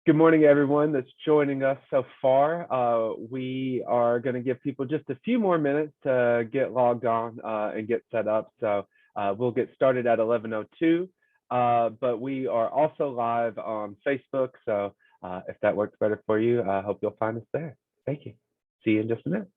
Good morning, everyone that's joining us so far. We are going to give people just a few more minutes to get logged on and get set up. So we'll get started at 11:02, but we are also live on Facebook. So if that works better for you, I hope you'll find us there. Thank you. See you in just a minute.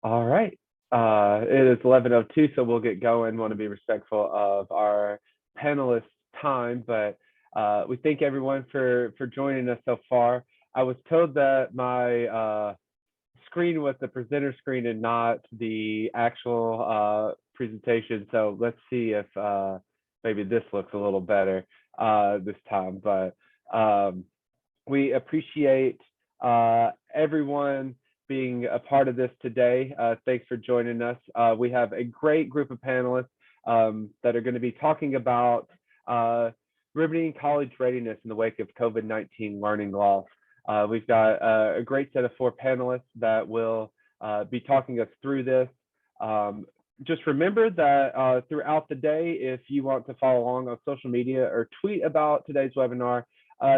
All right. It is 11:02, so we'll get going. Want to be respectful of our panelists' time, but we thank everyone for joining us so far. I was told that my screen was the presenter screen and not the actual presentation. So let's see if maybe this looks a little better this time. But we appreciate everyone being a part of this today. Thanks for joining us. We have a great group of panelists that are going to be talking about remedying college readiness in the wake of COVID-19 learning loss. We've got a great set of 4 panelists that will be talking us through this. Just remember that throughout the day, if you want to follow along on social media or tweet about today's webinar,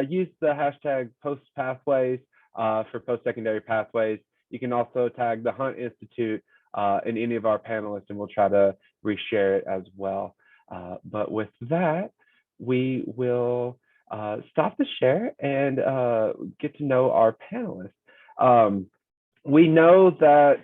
use the hashtag postpathways for post-secondary pathways. You can also tag the Hunt Institute and any of our panelists, and we'll try to reshare it as well. But with that, we will stop the share and get to know our panelists. We know that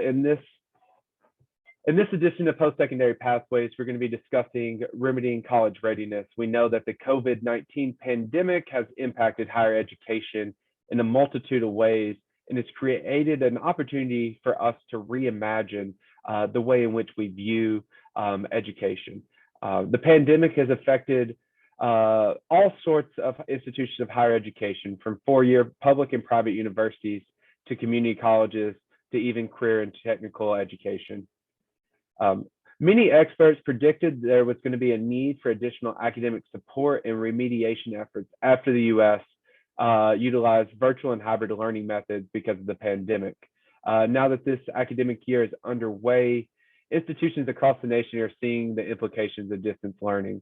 in this edition of Post-Secondary Pathways, we're going to be discussing remedying college readiness. We know that the COVID-19 pandemic has impacted higher education in a multitude of ways, and it's created an opportunity for us to reimagine the way in which we view education. The pandemic has affected all sorts of institutions of higher education, from 4-year public and private universities to community colleges to even career and technical education. Many experts predicted there was going to be a need for additional academic support and remediation efforts after the U.S. Utilized virtual and hybrid learning methods because of the pandemic. Now that this academic year is underway, institutions across the nation are seeing the implications of distance learning.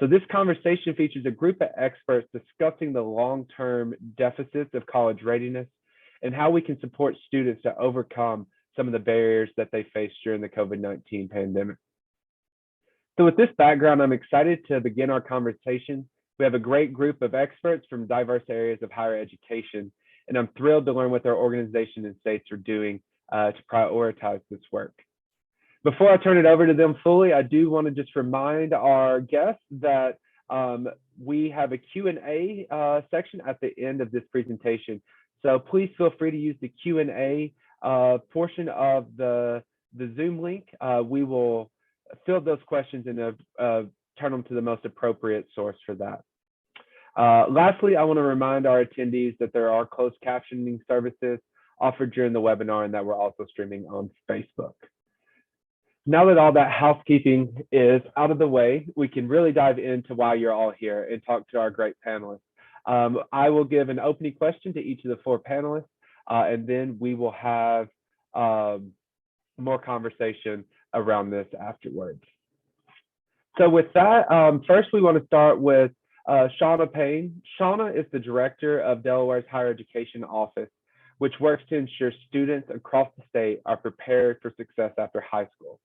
So this conversation features a group of experts discussing the long-term deficits of college readiness and how we can support students to overcome some of the barriers that they faced during the COVID-19 pandemic. So with this background, I'm excited to begin our conversation. We have a great group of experts from diverse areas of higher education, and I'm thrilled to learn what their organization and states are doing to prioritize this work. Before I turn it over to them fully, I do want to just remind our guests that we have a Q&A section at the end of this presentation. So please feel free to use the Q&A portion of the Zoom link. We will fill those questions and turn them to the most appropriate source for that. Lastly, I want to remind our attendees that there are closed captioning services offered during the webinar and that we're also streaming on Facebook. Now that all that housekeeping is out of the way, we can really dive into why you're all here and talk to our great panelists. I will give an opening question to each of the 4 panelists, and then we will have more conversation around this afterwards. So with that, first we want to start with Shauna Payne. Shauna is the director of Delaware's Higher Education Office, which works to ensure students across the state are prepared for success after high school.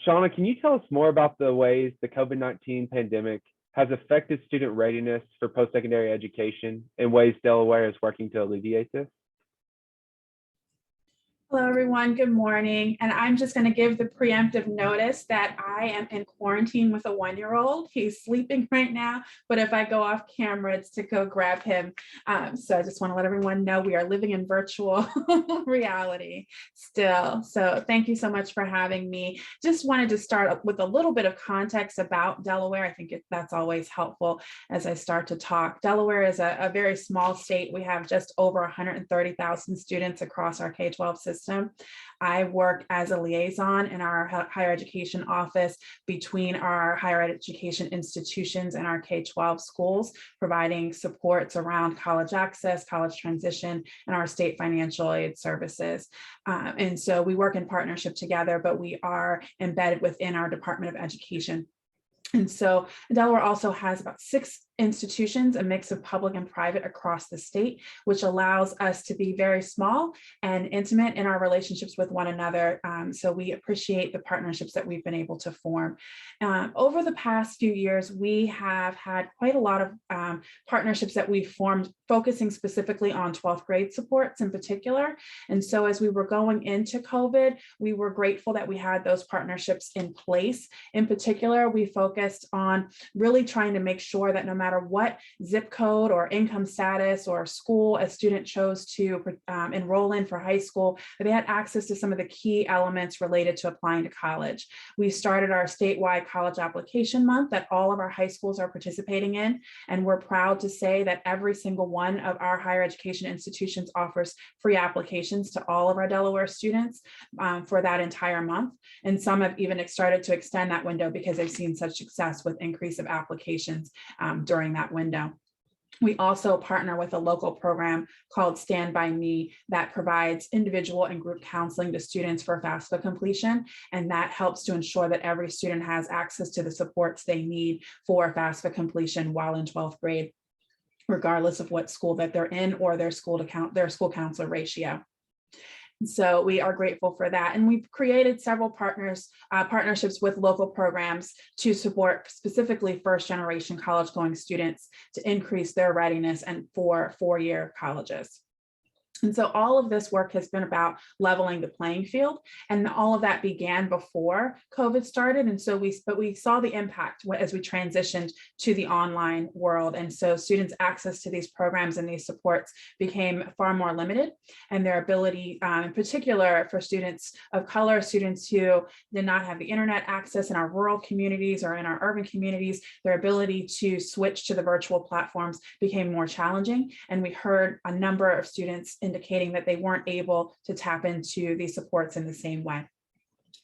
Shauna, can you tell us more about the ways the COVID-19 pandemic has affected student readiness for post-secondary education and ways Delaware is working to alleviate this? Hello, everyone. Good morning. And I'm just going to give the preemptive notice that I am in quarantine with a 1-year-old. He's sleeping right now, but if I go off camera, it's to go grab him. So I just want to let everyone know we are living in virtual reality still. So thank you so much for having me. Just wanted to start with a little bit of context about Delaware. I think that's always helpful as I start to talk. Delaware is a very small state. We have just over 130,000 students across our K-12 system. I work as a liaison in our higher education office between our higher education institutions and our K-12 schools, providing supports around college access, college transition, and our state financial aid services. And so we work in partnership together, but we are embedded within our Department of Education. And so Delaware also has about 6 institutions, a mix of public and private across the state, which allows us to be very small and intimate in our relationships with one another. So we appreciate the partnerships that we've been able to form. Over the past few years, we have had quite a lot of partnerships that we've formed, focusing specifically on 12th grade supports in particular. And so as we were going into COVID, we were grateful that we had those partnerships in place. In particular, we focused on really trying to make sure that no matter what zip code or income status or school a student chose to enroll in for high school, that they had access to some of the key elements related to applying to college. We started our statewide college application month that all of our high schools are participating in, and we're proud to say that every single one of our higher education institutions offers free applications to all of our Delaware students for that entire month. And some have even started to extend that window because they've seen such success with increase of applications during that window. We also partner with a local program called Stand By Me that provides individual and group counseling to students for FAFSA completion. And that helps to ensure that every student has access to the supports they need for FAFSA completion while in 12th grade, regardless of what school that they're in or their school counselor ratio. So we are grateful for that. And we've created several partnerships with local programs to support specifically first-generation college-going students to increase their readiness and for four-year colleges. And so all of this work has been about leveling the playing field, and all of that began before COVID started. And so we saw the impact as we transitioned to the online world. And so students' access to these programs and these supports became far more limited, and their ability, in particular for students of color, students who did not have the internet access in our rural communities or in our urban communities, their ability to switch to the virtual platforms became more challenging. And we heard a number of students indicating that they weren't able to tap into these supports in the same way.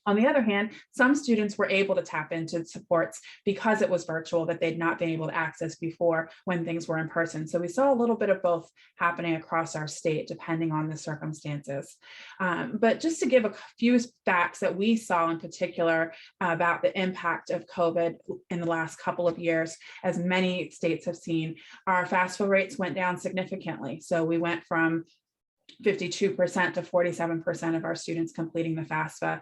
On the other hand, some students were able to tap into supports because it was virtual that they'd not been able to access before when things were in person. So we saw a little bit of both happening across our state, depending on the circumstances. But just to give a few facts that we saw in particular about the impact of COVID in the last couple of years, as many states have seen, our FAFSA rates went down significantly. So we went from 52% to 47% of our students completing the FAFSA.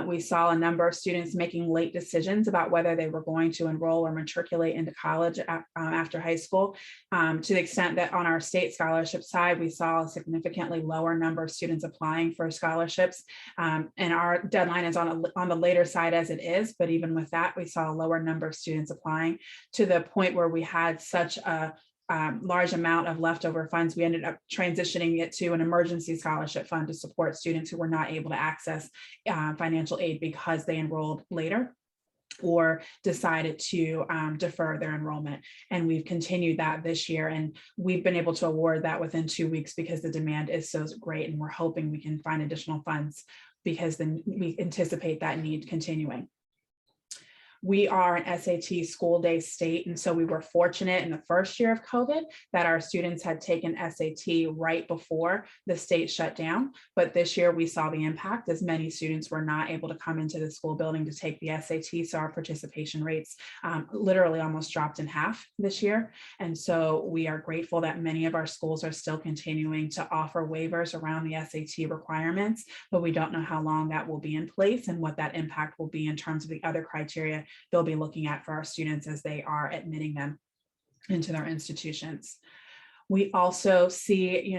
We saw a number of students making late decisions about whether they were going to enroll or matriculate into college after high school, to the extent that on our state scholarship side, we saw a significantly lower number of students applying for scholarships. And our deadline is on the later side as it is, but even with that, we saw a lower number of students applying, to the point where we had such a large amount of leftover funds, we ended up transitioning it to an emergency scholarship fund to support students who were not able to access financial aid because they enrolled later or decided to defer their enrollment. And we've continued that this year, and we've been able to award that within 2 weeks because the demand is so great, and we're hoping we can find additional funds because then we anticipate that need continuing. We are an SAT school day state, and so we were fortunate in the first year of COVID that our students had taken SAT right before the state shut down. But this year we saw the impact as many students were not able to come into the school building to take the SAT. So our participation rates literally almost dropped in half this year. And so we are grateful that many of our schools are still continuing to offer waivers around the SAT requirements, but we don't know how long that will be in place and what that impact will be in terms of the other criteria they'll be looking at for our students as they are admitting them into their institutions. We also see,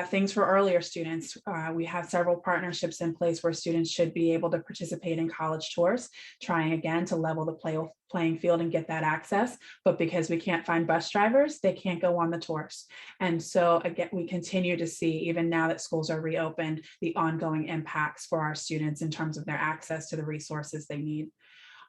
things for earlier students. We have several partnerships in place where students should be able to participate in college tours, trying again to level the playing field and get that access. But because we can't find bus drivers, they can't go on the tours. And so again, we continue to see, even now that schools are reopened, the ongoing impacts for our students in terms of their access to the resources they need.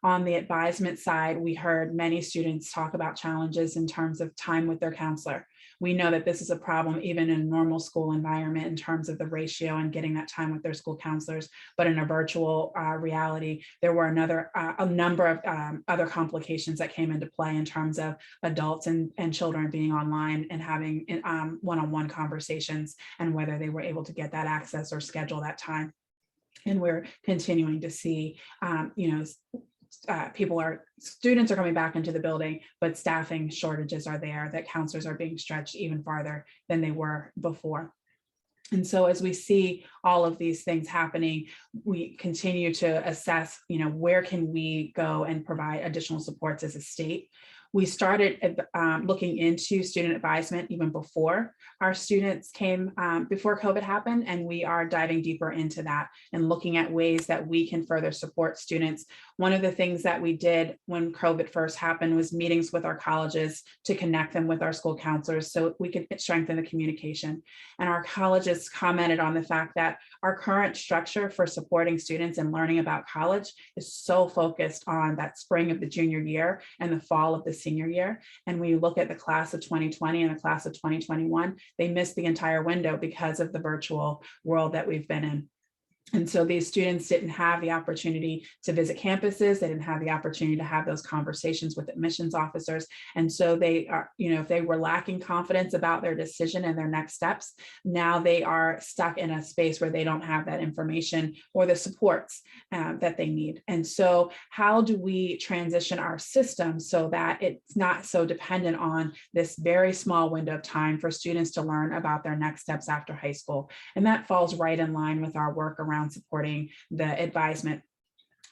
On the advisement side, we heard many students talk about challenges in terms of time with their counselor. We know that this is a problem even in a normal school environment in terms of the ratio and getting that time with their school counselors. But in a virtual reality, there were a number of other complications that came into play in terms of adults and children being online and having one-on-one conversations and whether they were able to get that access or schedule that time. And we're continuing to see, students are coming back into the building, but staffing shortages are there, that counselors are being stretched even farther than they were before. And so as we see all of these things happening, we continue to assess, where can we go and provide additional supports as a state. We started looking into student advisement even before our students came, before COVID happened, and we are diving deeper into that and looking at ways that we can further support students. One of the things that we did when COVID first happened was meetings with our colleges to connect them with our school counselors so we could strengthen the communication. And our colleges commented on the fact that our current structure for supporting students and learning about college is so focused on that spring of the junior year and the fall of the senior year. And when you look at the class of 2020 and the class of 2021, they missed the entire window because of the virtual world that we've been in. And so these students didn't have the opportunity to visit campuses. They didn't have the opportunity to have those conversations with admissions officers. And so they are, if they were lacking confidence about their decision and their next steps, now they are stuck in a space where they don't have that information or the supports that they need. And so how do we transition our system so that it's not so dependent on this very small window of time for students to learn about their next steps after high school? And that falls right in line with our work around supporting the advisement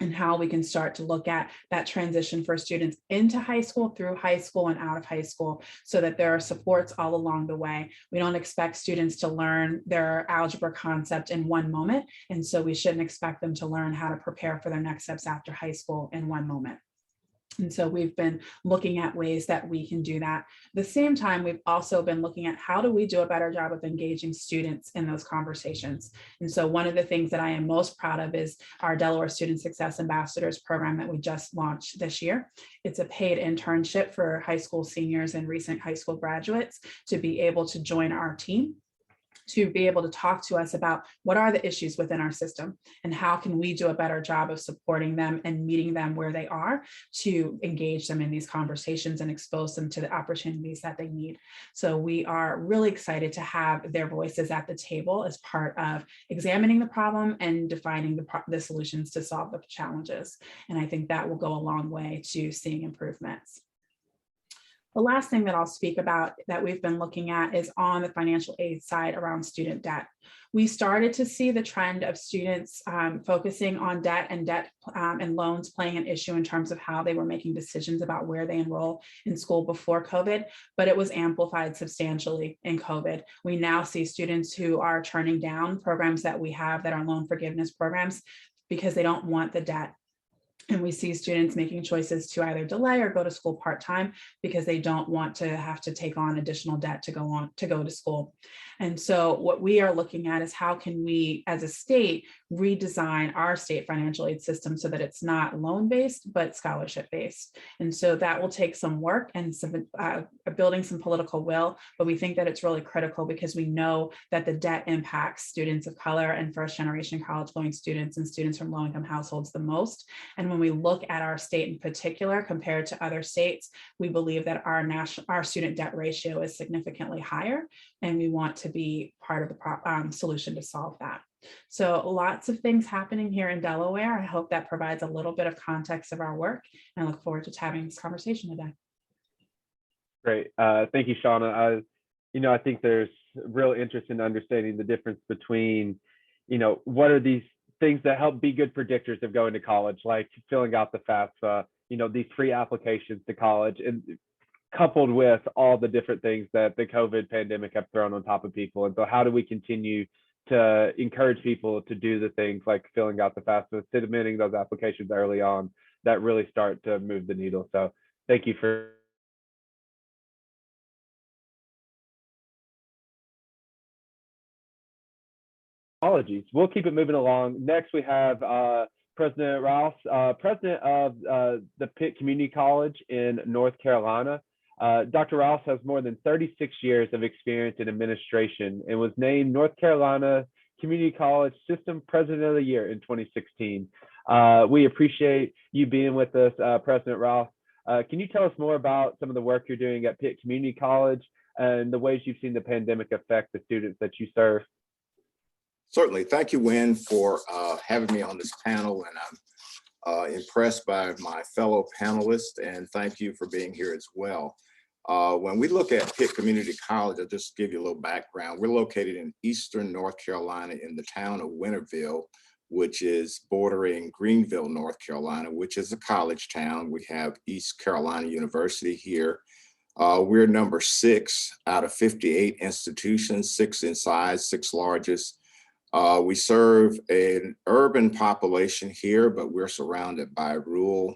and how we can start to look at that transition for students into high school, through high school, and out of high school, so that there are supports all along the way. We don't expect students to learn their algebra concept in one moment, and so we shouldn't expect them to learn how to prepare for their next steps after high school in one moment. And so we've been looking at ways that we can do that. At the same time, we've also been looking at how do we do a better job of engaging students in those conversations. And so one of the things that I am most proud of is our Delaware Student Success Ambassadors program that we just launched this year. It's a paid internship for high school seniors and recent high school graduates to be able to join our team, to be able to talk to us about what are the issues within our system and how can we do a better job of supporting them and meeting them where they are to engage them in these conversations and expose them to the opportunities that they need. So we are really excited to have their voices at the table as part of examining the problem and defining the solutions to solve the challenges. And I think that will go a long way to seeing improvements. The last thing that I'll speak about that we've been looking at is on the financial aid side around student debt. We started to see the trend of students focusing on debt and loans playing an issue in terms of how they were making decisions about where they enroll in school before COVID, but it was amplified substantially in COVID. We now see students who are turning down programs that we have that are loan forgiveness programs because they don't want the debt And we see students making choices to either delay or go to school part-time because they don't want to have to take on additional debt to go to school. And so what we are looking at is how can we, as a state, redesign our state financial aid system so that it's not loan-based, but scholarship-based. And so that will take some work and some building some political will, but we think that it's really critical because we know that the debt impacts students of color and first-generation college-going students and students from low-income households the most. And when we look at our state in particular compared to other states, we believe that our student debt ratio is significantly higher, and we want to be part of the solution to solve that. So lots of things happening here in Delaware. I hope that provides a little bit of context of our work, and I look forward to having this conversation today. Great. Thank you, Shauna. I think there's real interest in understanding the difference between, what are these things that help be good predictors of going to college, like filling out the FAFSA, these free applications to college, and coupled with all the different things that the COVID pandemic have thrown on top of people. And so how do we continue to encourage people to do the things like filling out the FAFSA, submitting those applications early on that really start to move the needle? So thank you for apologies. We'll keep it moving along. Next, we have President Rouse, president of the Pitt Community College in North Carolina. Dr. Rouse has more than 36 years of experience in administration and was named North Carolina Community College System President of the Year in 2016. We appreciate you being with us, President Rouse. Can you tell us more about some of the work you're doing at Pitt Community College and the ways you've seen the pandemic affect the students that you serve? Certainly. Thank you, Wynn, for having me on this panel, and I'm impressed by my fellow panelists, and thank you for being here as well. When we look at Pitt Community College, I'll just give you a little background. We're located in eastern North Carolina in the town of Winterville, which is bordering Greenville, North Carolina, which is a college town. We have East Carolina University here. We're number 6 out of 58 institutions, 6 in size, 6 largest. We serve an urban population here, but we're surrounded by rural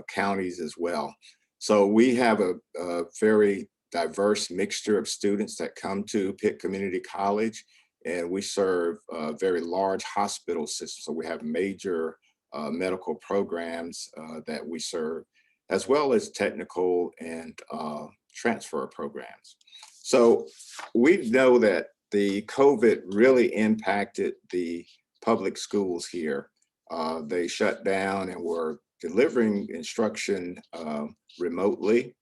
counties as well. So we have a very diverse mixture of students that come to Pitt Community College, and we serve a very large hospital system. So we have major medical programs that we serve, as well as technical and transfer programs. So we know that the COVID really impacted the public schools here. They shut down and were delivering instruction remotely.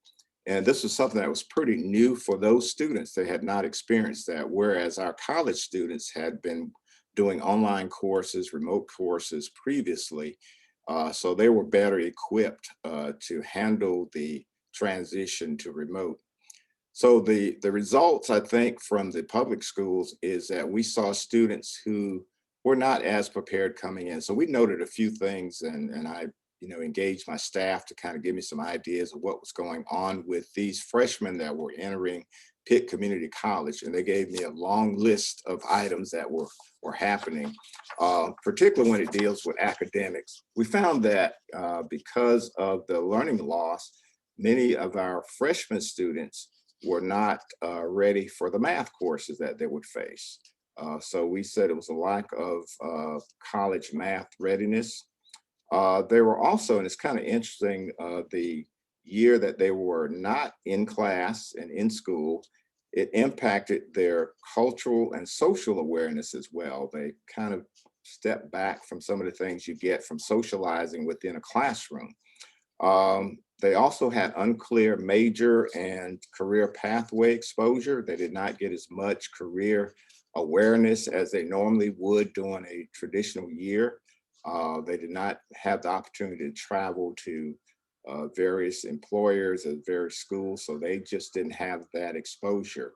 And this was something that was pretty new for those students. They had not experienced that, whereas our college students had been doing online courses, remote courses previously. So they were better equipped to handle the transition to remote. So the results, I think, from the public schools is that we saw students who were not as prepared coming in. So we noted a few things, and I engaged my staff to kind of give me some ideas of what was going on with these freshmen that were entering Pitt Community College. And they gave me a long list of items that were happening, particularly when it deals with academics. We found that because of the learning loss, many of our freshman students were not ready for the math courses that they would face. So we said it was a lack of college math readiness. They were also, and it's kind of interesting, the year that they were not in class and in school, it impacted their cultural and social awareness as well. They kind of stepped back from some of the things you get from socializing within a classroom. They also had unclear major and career pathway exposure. They did not get as much career awareness as they normally would during a traditional year. They did not have the opportunity to travel to various employers at various schools, so they just didn't have that exposure.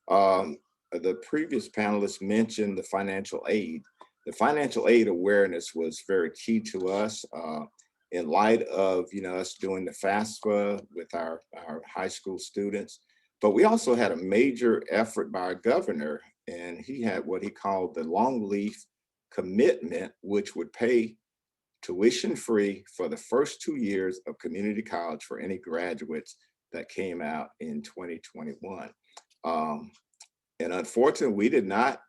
The previous panelists mentioned the financial aid. The financial aid awareness was very key to us. In light of us doing the FAFSA with our high school students. But we also had a major effort by our governor, and he had what he called the long leaf commitment, which would pay tuition free for the first 2 years of community college for any graduates that came out in 2021. And unfortunately, we did not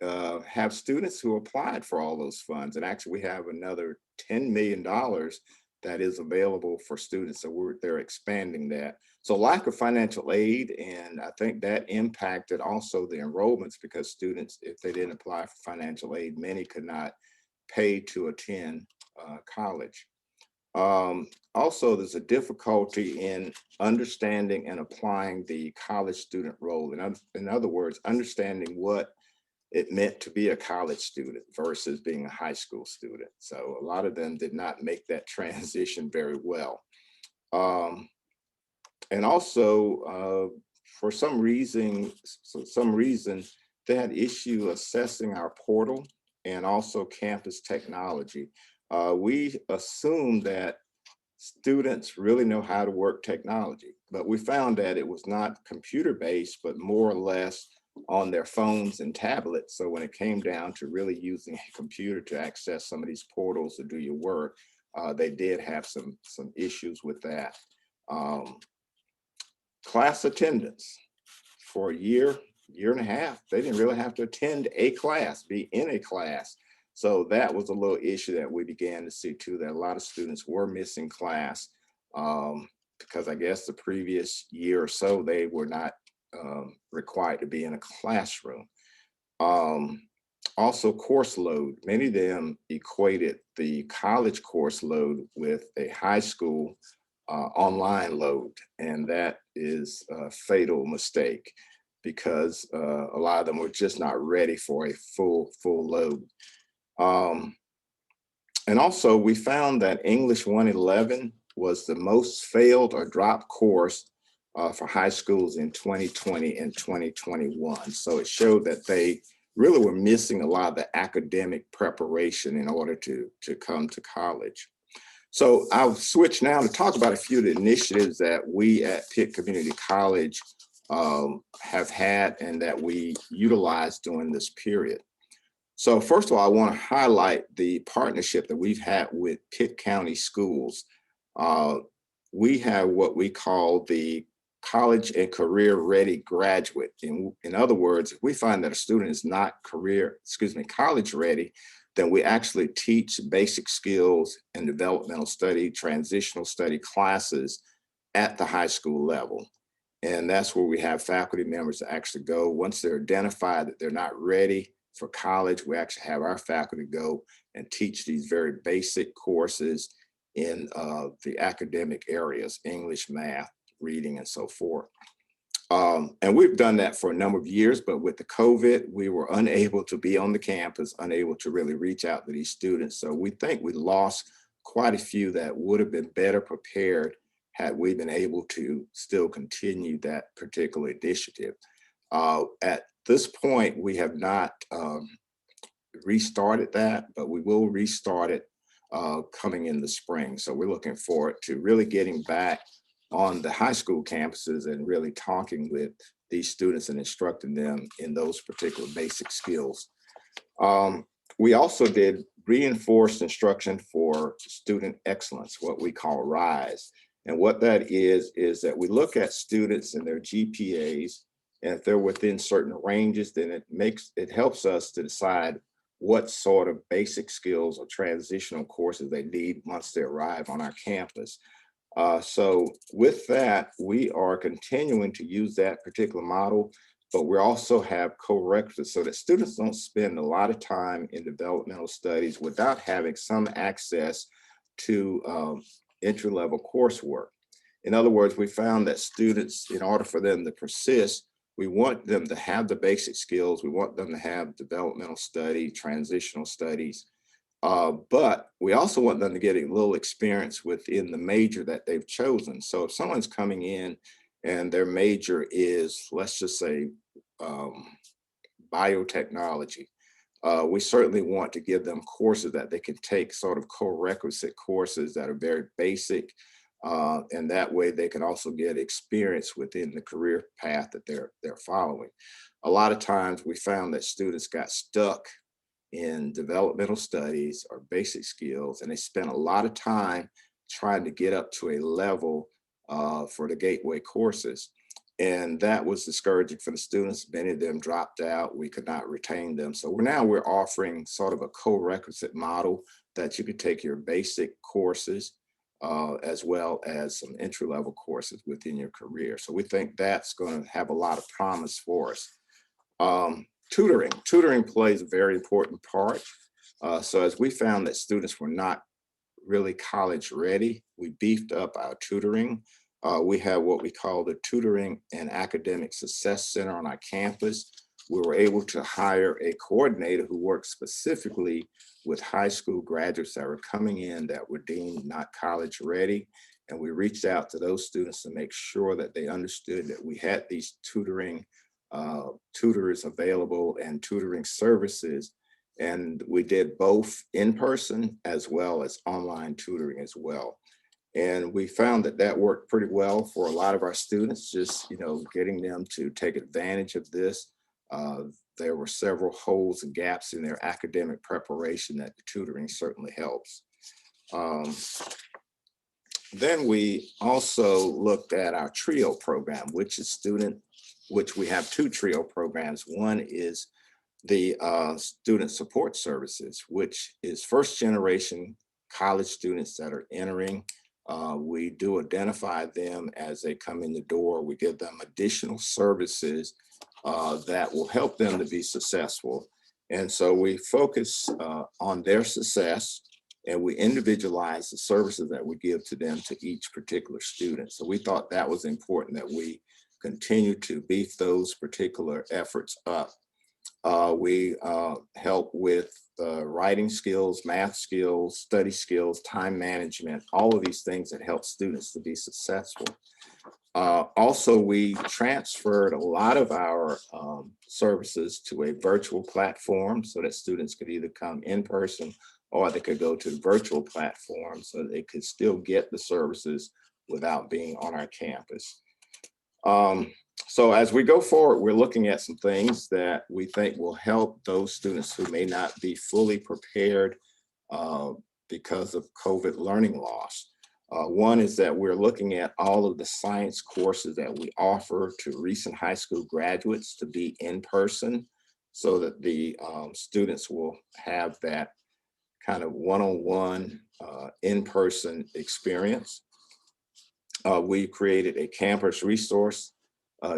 have students who applied for all those funds. And actually, we have another $10 million that is available for students. So they're expanding that. So lack of financial aid, and I think that impacted also the enrollments, because students, if they didn't apply for financial aid, many could not pay to attend college. Also, there's a difficulty in understanding and applying the college student role. In other words, understanding what it meant to be a college student versus being a high school student. So a lot of them did not make that transition very well. And also, for some reason, they had issue assessing our portal and also campus technology. We assumed that students really know how to work technology, but we found that it was not computer-based, but more or less on their phones and tablets. So when it came down to really using a computer to access some of these portals to do your work, they did have some issues with that. Class attendance for a year and a half, they didn't really have to attend a class, be in a class. So that was a little issue that we began to see too, that a lot of students were missing class because I guess the previous year or so, they were not required to be in a classroom. Also course load, many of them equated the college course load with a high school online load, and that is a fatal mistake because a lot of them were just not ready for a full load. And also we found that English 111 was the most failed or dropped course for high schools in 2020 and 2021. So it showed that they really were missing a lot of the academic preparation in order to come to college. So I'll switch now to talk about a few of the initiatives that we at Pitt Community College have had and that we utilized during this period. So first of all, I want to highlight the partnership that we've had with Pitt County Schools. We have what we call the College and Career Ready Graduate. In other words, if we find that a student is not college ready, then we actually teach basic skills and developmental study, transitional study classes at the high school level. And that's where we have faculty members that actually go. Once they're identified that they're not ready for college, we actually have our faculty go and teach these very basic courses in the academic areas, English, math, reading, and so forth. And we've done that for a number of years, but with the COVID, we were unable to be on the campus, unable to really reach out to these students. So we think we lost quite a few that would have been better prepared had we been able to still continue that particular initiative. At this point, we have not restarted that, but we will restart it coming in the spring. So we're looking forward to really getting back on the high school campuses and really talking with these students and instructing them in those particular basic skills. We also did reinforced instruction for student excellence, what we call RISE. And what that is that we look at students and their GPAs, and if they're within certain ranges, then it helps us to decide what sort of basic skills or transitional courses they need once they arrive on our campus. So with that, we are continuing to use that particular model, but we also have co-requisites so that students don't spend a lot of time in developmental studies without having some access to entry-level coursework. In other words, we found that students, in order for them to persist, we want them to have the basic skills. We want them to have developmental study, transitional studies, but we also want them to get a little experience within the major that they've chosen. So if someone's coming in and their major is, let's just say, biotechnology, we certainly want to give them courses that they can take, sort of co-requisite courses that are very basic, and that way they can also get experience within the career path that they're following. A lot of times we found that students got stuck in developmental studies or basic skills, and they spent a lot of time trying to get up to a level for the gateway courses. And that was discouraging for the students. Many of them dropped out. We could not retain them. So we're offering sort of a co-requisite model that you could take your basic courses as well as some entry-level courses within your career. So we think that's going to have a lot of promise for us. Tutoring plays a very important part. So as we found that students were not really college ready, we beefed up our tutoring. We have what we call the Tutoring and Academic Success Center on our campus. We were able to hire a coordinator who works specifically with high school graduates that were coming in that were deemed not college ready. And we reached out to those students to make sure that they understood that we had these tutors available and tutoring services. And we did both in person as well as online tutoring as well. And we found that that worked pretty well for a lot of our students, just, getting them to take advantage of this. There were several holes and gaps in their academic preparation that the tutoring certainly helps. Then we also looked at our TRIO program, which we have two TRIO programs. One is the Student Support Services, which is first generation college students that are entering. We do identify them as they come in the door. We give them additional services that will help them to be successful. And so we focus on their success, and we individualize the services that we give to them to each particular student. So we thought that was important, that we continue to beef those particular efforts up. We help with writing skills, math skills, study skills, time management, all of these things that help students to be successful. Also, we transferred a lot of our services to a virtual platform so that students could either come in person or they could go to the virtual platform so they could still get the services without being on our campus. So as we go forward, we're looking at some things that we think will help those students who may not be fully prepared because of COVID learning loss. One is that we're looking at all of the science courses that we offer to recent high school graduates to be in person so that the students will have that kind of one-on-one in-person experience. We created a campus resource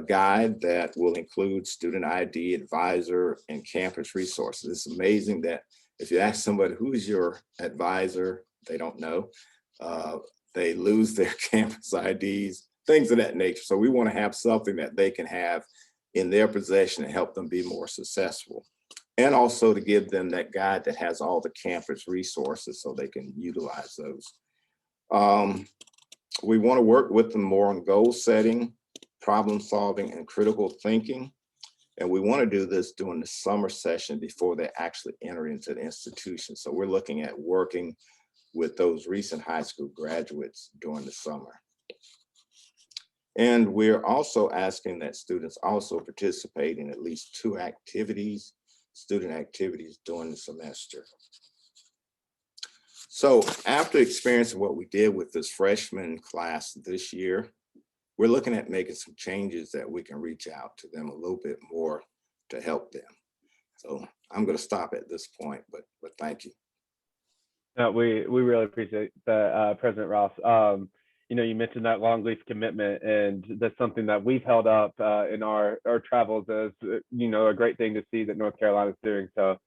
guide that will include student ID, advisor, and campus resources. It's amazing that if you ask somebody who's your advisor, they don't know. They lose their campus IDs, things of that nature. So we want to have something that they can have in their possession and help them be more successful. And also to give them that guide that has all the campus resources so they can utilize those. We want to work with them more on goal setting, problem solving, and critical thinking. And we want to do this during the summer session before they actually enter into the institution. So we're looking at working with those recent high school graduates during the summer. And we're also asking that students also participate in at least 2 activities, student activities during the semester. So after experiencing what we did with this freshman class this year, we're looking at making some changes that we can reach out to them a little bit more to help them. So I'm going to stop at this point, but thank you. No, we really appreciate that, President Ross. You mentioned that long lease commitment, and that's something that we've held up in our travels as, a great thing to see that North Carolina is doing. So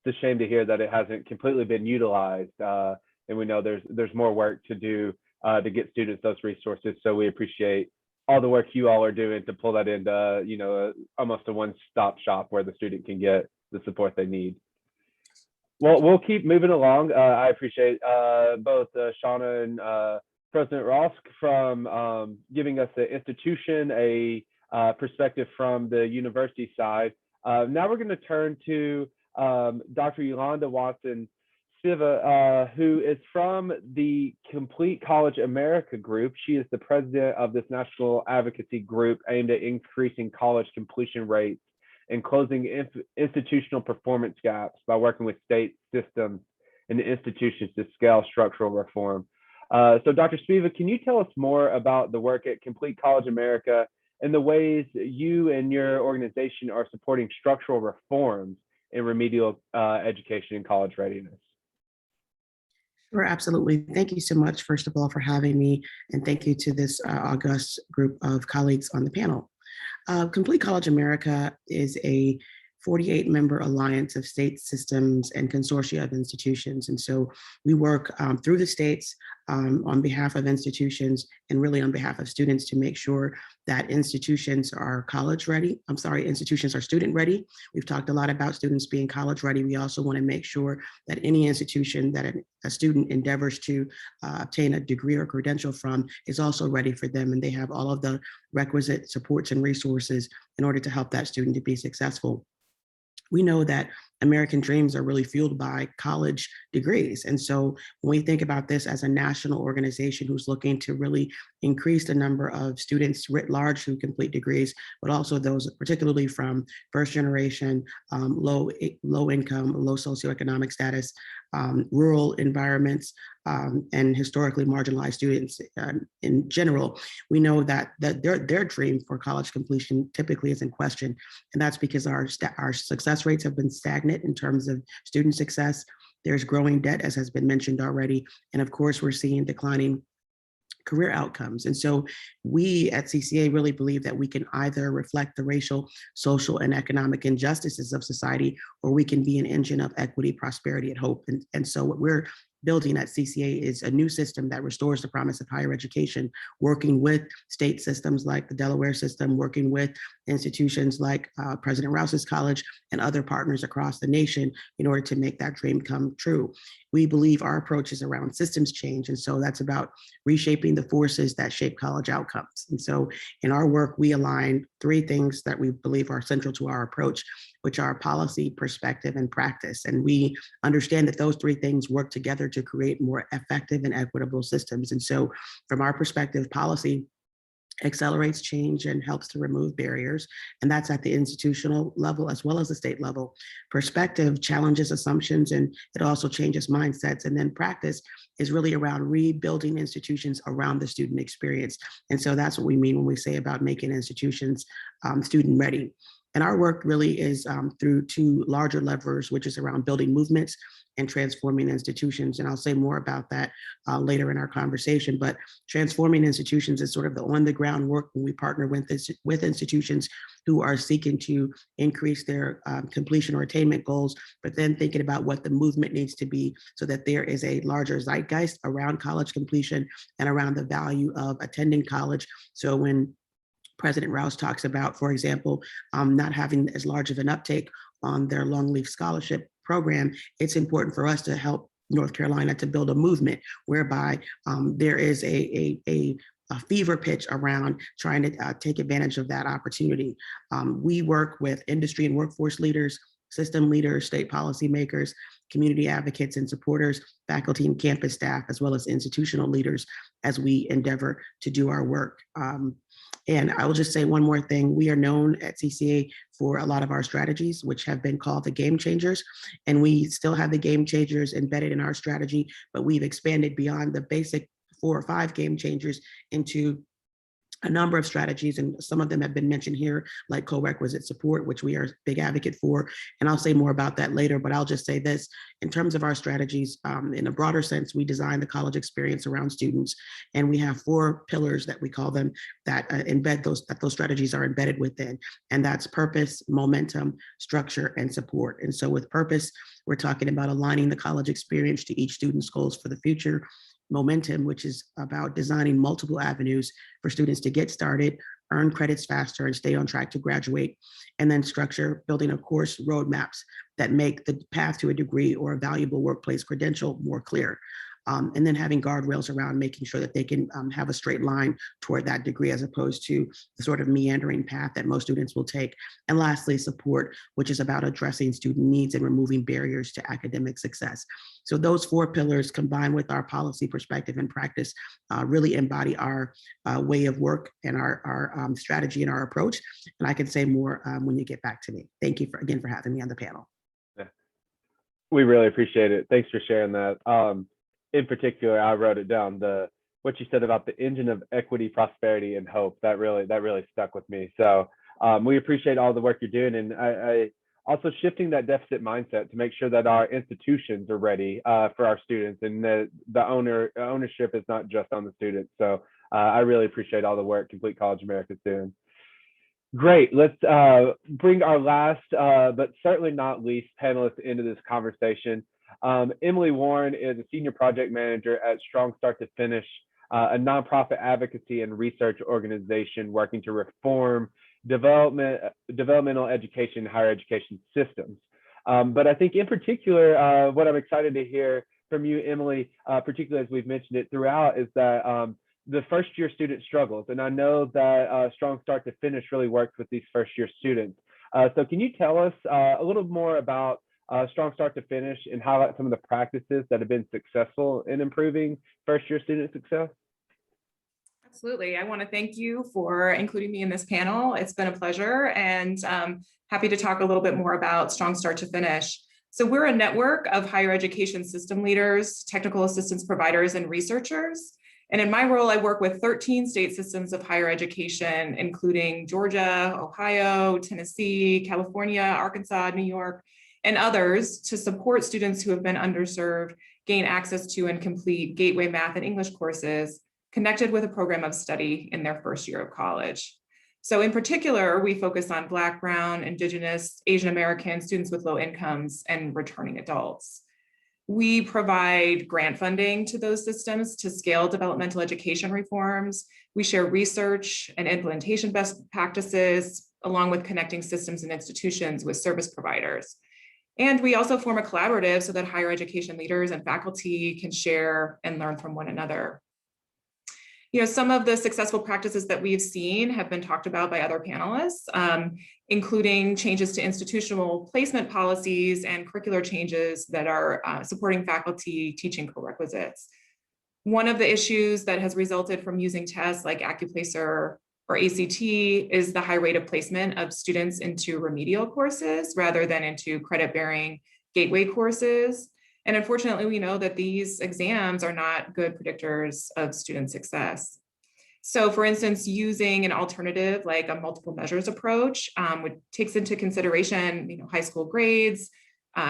it's a shame to hear that it hasn't completely been utilized. And we know there's more work to do to get students those resources. So we appreciate all the work you all are doing to pull that into, almost a one-stop shop where the student can get the support they need. Well, we'll keep moving along. I appreciate both Shauna and President Ross from giving us the institution a perspective from the university side. Now we're going to turn to Dr. Yolanda Watson-Siva, who is from the Complete College America group. She is the president of this national advocacy group aimed at increasing college completion rates and closing institutional performance gaps by working with state systems and institutions to scale structural reform. So Dr. Spiva, can you tell us more about the work at Complete College America and the ways you and your organization are supporting structural reforms in remedial education and college readiness? Sure, absolutely. Thank you so much, first of all, for having me, and thank you to this august group of colleagues on the panel. Complete College America is a 48-member alliance of state systems and consortia of institutions. And so we work through the states on behalf of institutions and really on behalf of students to make sure that institutions are institutions are student ready. We've talked a lot about students being college ready. We also want to make sure that any institution that a student endeavors to obtain a degree or credential from is also ready for them, and they have all of the requisite supports and resources in order to help that student to be successful. We know that American dreams are really fueled by college degrees. And so when we think about this as a national organization who's looking to really increase the number of students writ large who complete degrees, but also those particularly from first generation, low income, low socioeconomic status, rural environments, and historically marginalized students in general, we know that their dream for college completion typically is in question. And that's because our success rates have been stagnant in terms of student success. There's growing debt, as has been mentioned already. And of course, we're seeing declining career outcomes. And so we at CCA really believe that we can either reflect the racial, social, and economic injustices of society, or we can be an engine of equity, prosperity, and hope. And so what we're building at CCA is a new system that restores the promise of higher education, working with state systems like the Delaware system, working with institutions like President Rouse's College and other partners across the nation in order to make that dream come true. We believe our approach is around systems change. And so that's about reshaping the forces that shape college outcomes. And so in our work, we align three things that we believe are central to our approach, which are policy, perspective, and practice. And we understand that those three things work together to create more effective and equitable systems. And so from our perspective, policy accelerates change and helps to remove barriers. And that's at the institutional level as well as the state level. Perspective challenges assumptions, and it also changes mindsets. And then practice is really around rebuilding institutions around the student experience. And so that's what we mean when we say about making institutions student ready. And our work really is through two larger levers, which is around building movements and transforming institutions. And I'll say more about that later in our conversation. But transforming institutions is sort of the on-the-ground work when we partner with institutions who are seeking to increase their completion or attainment goals, but then thinking about what the movement needs to be so that there is a larger zeitgeist around college completion and around the value of attending college. So when President Rouse talks about, for example, not having as large of an uptake on their Longleaf Scholarship program, it's important for us to help North Carolina to build a movement whereby there is a fever pitch around trying to take advantage of that opportunity. We work with industry and workforce leaders, system leaders, state policymakers, community advocates and supporters, faculty and campus staff, as well as institutional leaders as we endeavor to do our work. And I will just say one more thing. We are known at CCA for a lot of our strategies, which have been called the game changers. And we still have the game changers embedded in our strategy, but we've expanded beyond the basic 4 or 5 game changers into a number of strategies, and some of them have been mentioned here, like co-requisite support, which we are a big advocate for. And I'll say more about that later, but I'll just say this, in terms of our strategies, in a broader sense, we design the college experience around students, and we have 4 pillars that we call them that embed those strategies are embedded within, and that's purpose, momentum, structure, and support. And so with purpose, we're talking about aligning the college experience to each student's goals for the future. Momentum, which is about designing multiple avenues for students to get started, earn credits faster, and stay on track to graduate. And then structure, building of course roadmaps that make the path to a degree or a valuable workplace credential more clear. and then having guardrails around making sure that they can have a straight line toward that degree as opposed to the sort of meandering path that most students will take. And lastly, support, which is about addressing student needs and removing barriers to academic success. So those 4 pillars combined with our policy perspective and practice really embody our way of work and our strategy and our approach. And I can say more when you get back to me. Thank you again for having me on the panel. We really appreciate it. Thanks for sharing that. In particular, I wrote it down, what you said about the engine of equity, prosperity, and hope. That really stuck with me. So we appreciate all the work you're doing, and I also shifting that deficit mindset to make sure that our institutions are ready for our students, and the ownership is not just on the students. So I really appreciate all the work Complete College America is doing. Great. Let's bring our last, but certainly not least, panelist into this conversation. Emily Warren is a senior project manager at Strong Start to Finish, a nonprofit advocacy and research organization working to reform developmental education and higher education systems. But I think in particular, what I'm excited to hear from you, Emily, particularly as we've mentioned it throughout, is that the first year student struggles. And I know that Strong Start to Finish really works with these first year students. So can you tell us a little more about Strong Start to Finish and highlight some of the practices that have been successful in improving first year student success? Absolutely. I want to thank you for including me in this panel. It's been a pleasure, and happy to talk a little bit more about Strong Start to Finish. So we're a network of higher education system leaders, technical assistance providers, and researchers. And in my role, I work with 13 state systems of higher education, including Georgia, Ohio, Tennessee, California, Arkansas, New York, and others, to support students who have been underserved gain access to and complete gateway math and English courses connected with a program of study in their first year of college. So in particular, we focus on Black, Brown, Indigenous, Asian American, students with low incomes, and returning adults. We provide grant funding to those systems to scale developmental education reforms. We share research and implementation best practices, along with connecting systems and institutions with service providers. And we also form a collaborative so that higher education leaders and faculty can share and learn from one another. You know, some of the successful practices that we've seen have been talked about by other panelists, including changes to institutional placement policies and curricular changes that are supporting faculty teaching prerequisites. One of the issues that has resulted from using tests like AccuPlacer or ACT is the high rate of placement of students into remedial courses rather than into credit-bearing gateway courses. And unfortunately, we know that these exams are not good predictors of student success. So for instance, using an alternative like a multiple measures approach, which takes into consideration high school grades,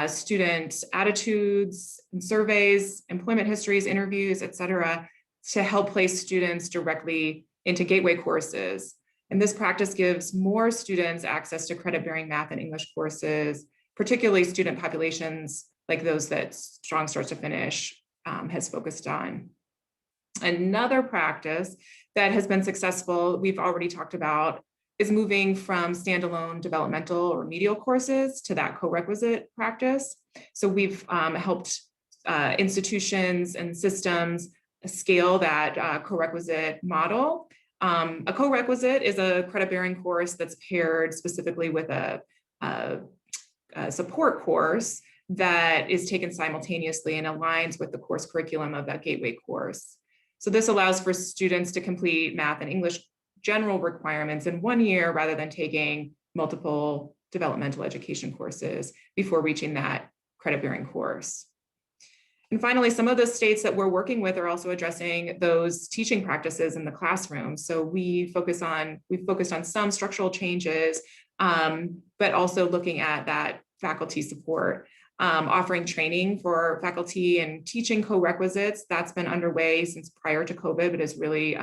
student attitudes and surveys, employment histories, interviews, et cetera, to help place students directly into gateway courses. And this practice gives more students access to credit-bearing math and English courses, particularly student populations like those that Strong Start to Finish has focused on. Another practice that has been successful, we've already talked about, is moving from standalone developmental or remedial courses to that co-requisite practice. So we've helped institutions and systems scale that co-requisite model. A co-requisite is a credit-bearing course that's paired specifically with a support course that is taken simultaneously and aligns with the course curriculum of that gateway course. So this allows for students to complete math and English general requirements in 1 year rather than taking multiple developmental education courses before reaching that credit-bearing course. And finally, some of the states that we're working with are also addressing those teaching practices in the classroom. So we've focused on some structural changes, but also looking at that faculty support. Offering training for faculty and teaching co-requisites. That's been underway since prior to COVID, but has really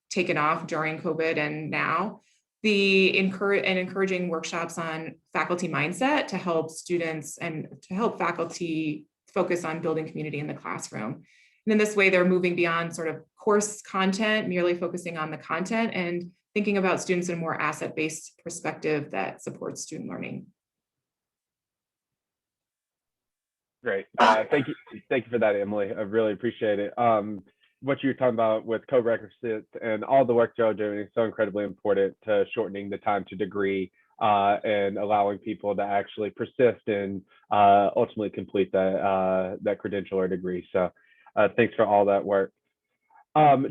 taken off during COVID and now. Encouraging workshops on faculty mindset to help students and to help faculty focus on building community in the classroom. And in this way, they're moving beyond sort of course content, merely focusing on the content and thinking about students in a more asset-based perspective that supports student learning. Great. Thank you for that, Emily. I really appreciate it. What you're talking about with co-requisites and all the work y'all are doing is so incredibly important to shortening the time to degree and allowing people to actually persist and ultimately complete that credential or degree. So thanks for all that work.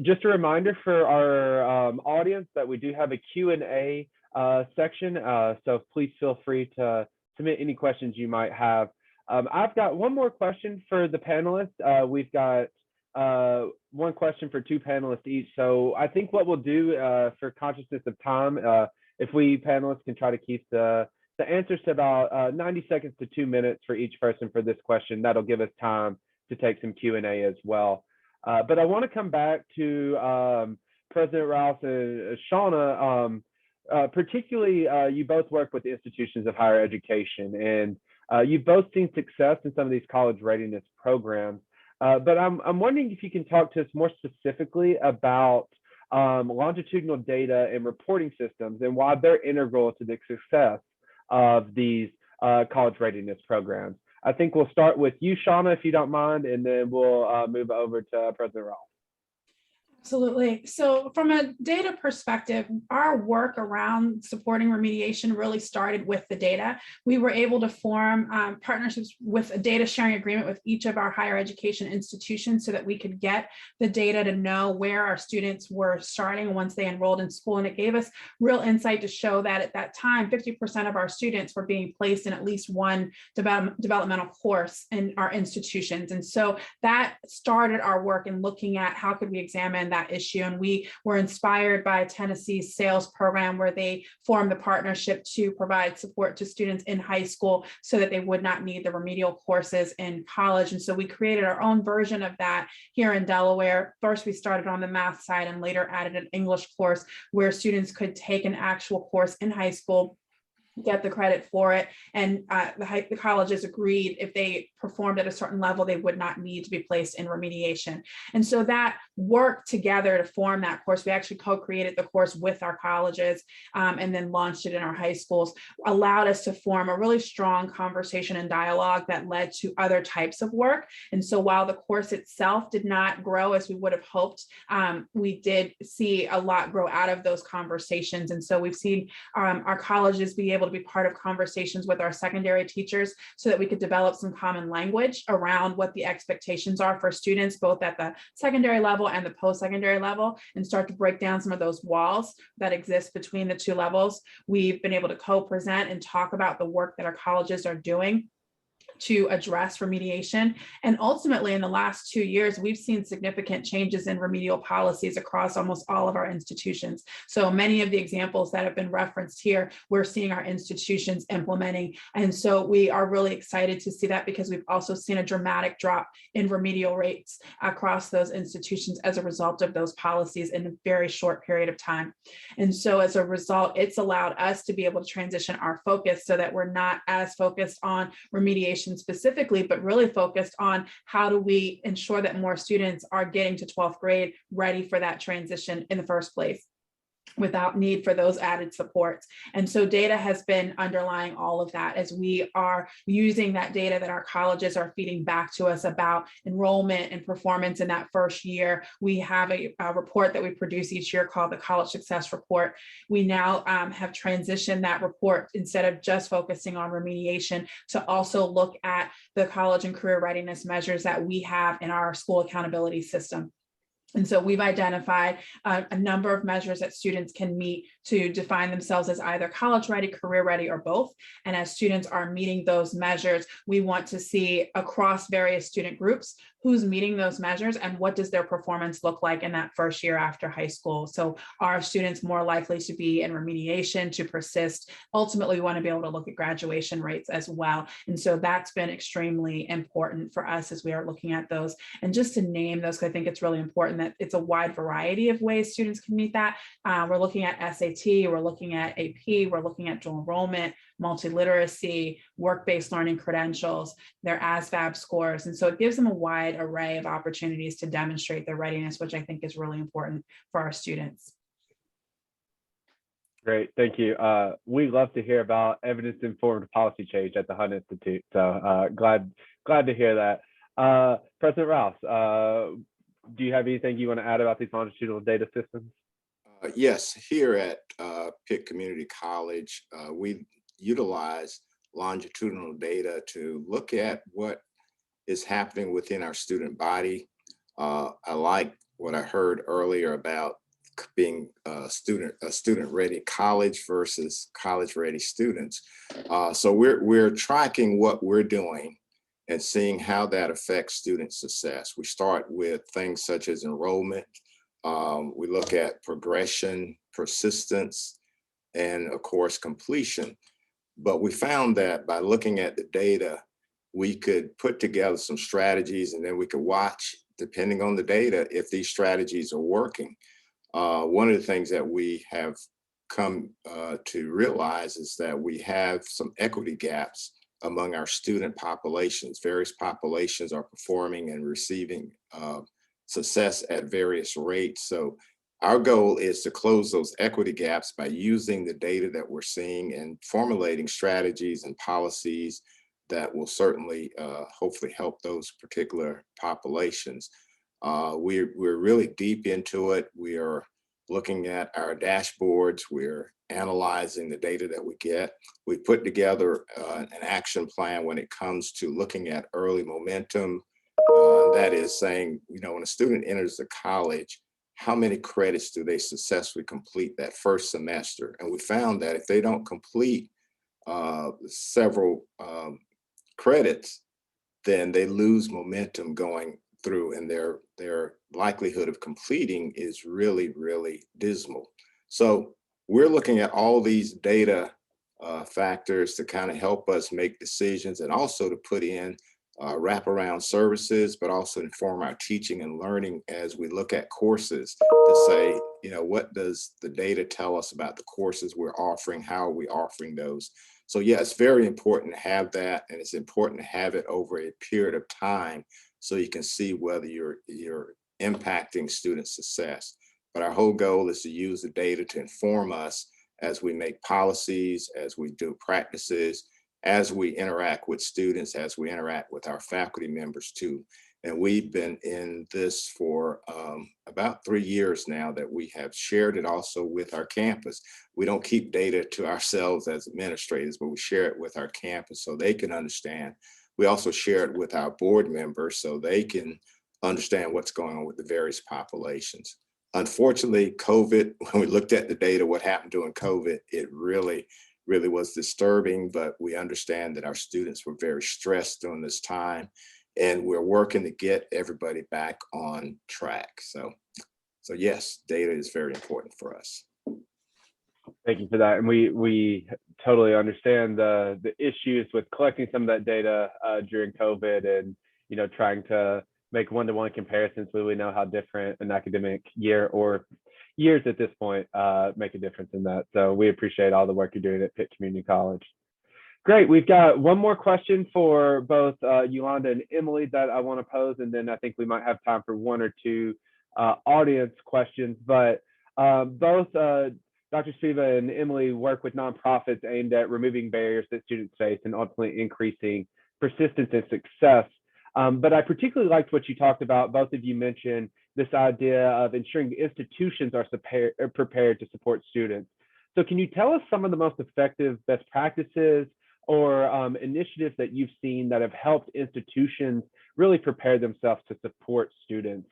Just a reminder for our audience that we do have a Q&A section, so please feel free to submit any questions you might have. I've got one more question for the panelists. We've got one question for two panelists each. So I think what we'll do for consciousness of time, if we panelists can try to keep the answers to about 90 seconds to 2 minutes for each person for this question, that'll give us time to take some Q&A as well. But I want to come back to President Rouse and Shauna. Particularly, you both work with institutions of higher education, and you've both seen success in some of these college readiness programs. But I'm wondering if you can talk to us more specifically about longitudinal data and reporting systems and why they're integral to the success of these college readiness programs. I think we'll start with you, Shauna, if you don't mind, and then we'll move over to President Rouse. Absolutely. So from a data perspective, our work around supporting remediation really started with the data. We were able to form partnerships with a data sharing agreement with each of our higher education institutions so that we could get the data to know where our students were starting once they enrolled in school. And it gave us real insight to show that at that time, 50% of our students were being placed in at least one developmental course in our institutions. And so that started our work in looking at how could we examine that issue. And we were inspired by Tennessee's SAILS program, where they formed the partnership to provide support to students in high school so that they would not need the remedial courses in college. And so we created our own version of that here in Delaware. First, we started on the math side and later added an English course where students could take an actual course in high school, get the credit for it, and the colleges agreed if they performed at a certain level, they would not need to be placed in remediation. And so that worked together to form that course. We actually co-created the course with our colleges and then launched it in our high schools, allowed us to form a really strong conversation and dialogue that led to other types of work. And so while the course itself did not grow as we would have hoped, we did see a lot grow out of those conversations. And so we've seen our colleges be able to be part of conversations with our secondary teachers so that we could develop some common language around what the expectations are for students, both at the secondary level and the post-secondary level, and start to break down some of those walls that exist between the two levels. We've been able to co-present and talk about the work that our colleges are doing to address remediation. And ultimately, in the last 2 years, we've seen significant changes in remedial policies across almost all of our institutions. So many of the examples that have been referenced here, we're seeing our institutions implementing. And so we are really excited to see that, because we've also seen a dramatic drop in remedial rates across those institutions as a result of those policies in a very short period of time. And so as a result, it's allowed us to be able to transition our focus so that we're not as focused on remediation specifically, but really focused on how do we ensure that more students are getting to 12th grade ready for that transition in the first place, without need for those added supports. And so data has been underlying all of that as we are using that data that our colleges are feeding back to us about enrollment and performance in that first year. We have a report that we produce each year called the College Success Report. We now have transitioned that report, instead of just focusing on remediation, to also look at the college and career readiness measures that we have in our school accountability system. And so we've identified a number of measures that students can meet to define themselves as either college ready, career ready, or both. And as students are meeting those measures, we want to see across various student groups who's meeting those measures and what does their performance look like in that first year after high school. So are students more likely to be in remediation, to persist? Ultimately, we want to be able to look at graduation rates as well. And so that's been extremely important for us as we are looking at those. And just to name those, because I think it's really important that it's a wide variety of ways students can meet that. We're looking at SAT, we're looking at AP, we're looking at dual enrollment, multiliteracy, work-based learning credentials, their ASVAB scores. And so it gives them a wide array of opportunities to demonstrate their readiness, which I think is really important for our students. Great, thank you. We love to hear about evidence-informed policy change at the Hunt Institute. So glad Glad to hear that. President Rouse, do you have anything you want to add about these longitudinal data systems? Yes, here at Pitt Community College, we utilize longitudinal data to look at what is happening within our student body. I like what I heard earlier about being a student-ready college versus college-ready students. So we're tracking what we're doing and seeing how that affects student success. We start with things such as enrollment. We look at progression, persistence, and of course, completion. But we found that by looking at the data, we could put together some strategies, and then we could watch, depending on the data, if these strategies are working. One of the things that we have come to realize is that we have some equity gaps among our student populations. Various populations are performing and receiving success at various rates. So our goal is to close those equity gaps by using the data that we're seeing and formulating strategies and policies that will certainly hopefully help those particular populations. We're really deep into it. We are looking at our dashboards. We're analyzing the data that we get. We put together an action plan when it comes to looking at early momentum. That is saying, you know, when a student enters the college, how many credits do they successfully complete that first semester? And we found that if they don't complete several credits, then they lose momentum going through, and their likelihood of completing is really, really dismal. So we're looking at all these data factors to kind of help us make decisions, and also to put in wraparound services, but also inform our teaching and learning as we look at courses to say, you know, what does the data tell us about the courses we're offering? How are we offering those? So yeah, it's very important to have that, and it's important to have it over a period of time so you can see whether you're impacting student success. But our whole goal is to use the data to inform us as we make policies, as we do practices, as we interact with students, as we interact with our faculty members too. And we've been in this for about 3 years now, that we have shared it also with our campus. We don't keep data to ourselves as administrators, but we share it with our campus so they can understand. We also share it with our board members so they can understand what's going on with the various populations. Unfortunately, COVID, when we looked at the data, what happened during COVID, it really was disturbing, but we understand that our students were very stressed during this time, and we're working to get everybody back on track. So yes, data is very important for us. Thank you for that. And we totally understand the issues with collecting some of that data during COVID, and, you know, trying to make one-to-one comparisons when we know how different an academic year or years at this point make a difference in that. So we appreciate all the work you're doing at Pitt Community College. Great. We've got one more question for both Yolanda and Emily that I want to pose, and then I think we might have time for one or two audience questions. But both Dr. Spiva and Emily work with nonprofits aimed at removing barriers that students face and ultimately increasing persistence and success. But I particularly liked what you talked about. Both of you mentioned this idea of ensuring institutions are prepared to support students. So can you tell us some of the most effective best practices or initiatives that you've seen that have helped institutions really prepare themselves to support students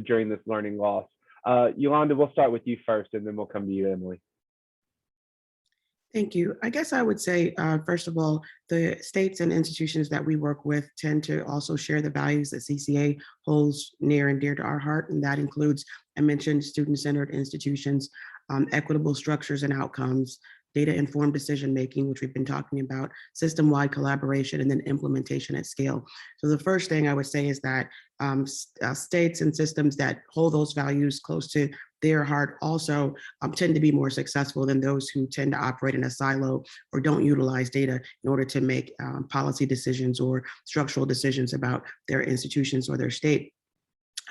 during this learning loss? Yolanda, we'll start with you first, and then we'll come to you, Emily. Thank you. I guess I would say, first of all, the states and institutions that we work with tend to also share the values that CCA holds near and dear to our heart. And that includes, I mentioned, student-centered institutions, equitable structures and outcomes, data-informed decision-making, which we've been talking about, system-wide collaboration, and then implementation at scale. So the first thing I would say is that states and systems that hold those values close to their heart also tend to be more successful than those who tend to operate in a silo or don't utilize data in order to make policy decisions or structural decisions about their institutions or their state.